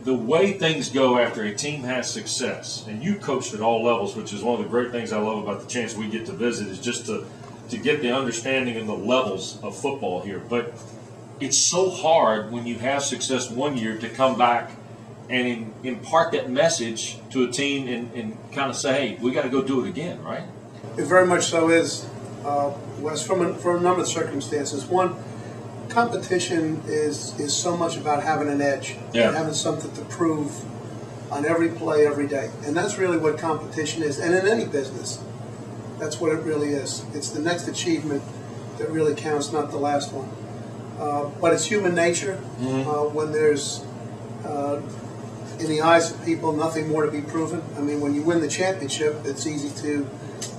the way things go after a team has success, and you coached at all levels, which is one of the great things I love about the chance we get to visit, is just to get the understanding and the levels of football here. But it's so hard when you have success one year to come back and impart that message to a team and kind of say, hey, we got to go do it again, right? It very much so is, Wes, for a number of circumstances. One, competition is so much about having an edge, and having something to prove on every play, every day. And that's really what competition is. And in any business, that's what it really is. It's the next achievement that really counts, not the last one. But it's human nature when there's, in the eyes of people, nothing more to be proven. I mean, when you win the championship, it's easy to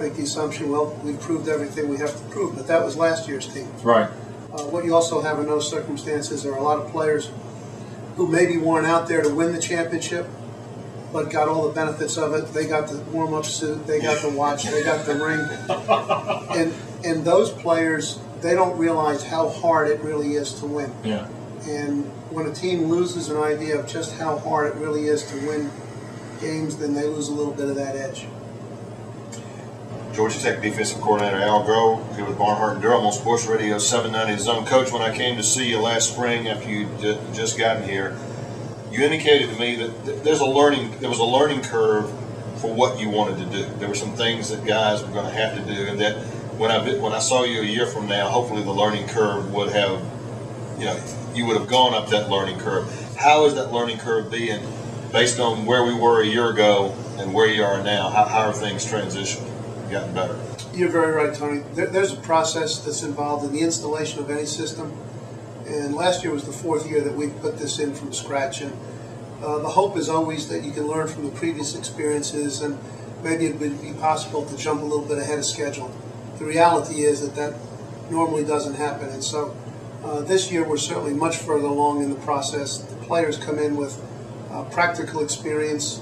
make the assumption, well, we've proved everything we have to prove. But that was last year's team. Right. What you also have in those circumstances are a lot of players who maybe weren't out there to win the championship, but got all the benefits of it. They got the warm-up suit, they got the watch, they got the ring. And those players, they don't realize how hard it really is to win. Yeah. And when a team loses an idea of just how hard it really is to win games, then they lose a little bit of that edge. Georgia Tech defensive coordinator Al Groh here with Barnhart and Durham on Sports Radio 790 Zone. Coach, when I came to see you last spring after you just gotten here, you indicated to me that there was a learning curve for what you wanted to do. There were some things that guys were going to have to do, and that when I saw you a year from now, hopefully the learning curve would have, you would have gone up that learning curve. How is that learning curve being based on where we were a year ago and where you are now? How are things transitioned? Gotten better? You're very right, Tony. There's a process that's involved in the installation of any system, and last year was the fourth year that we put this in from scratch. And the hope is always that you can learn from the previous experiences, and maybe it would be possible to jump a little bit ahead of schedule. The reality is that normally doesn't happen, and so this year we're certainly much further along in the process. The players come in with practical experience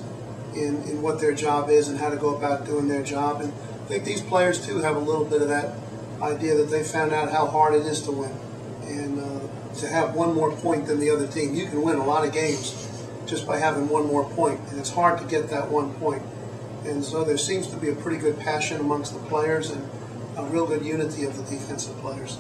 in what their job is and how to go about doing their job. And I think these players too have a little bit of that idea that they found out how hard it is to win, and to have one more point than the other team. You can win a lot of games just by having one more point, and it's hard to get that one point. And so there seems to be a pretty good passion amongst the players and a real good unity of the defensive players.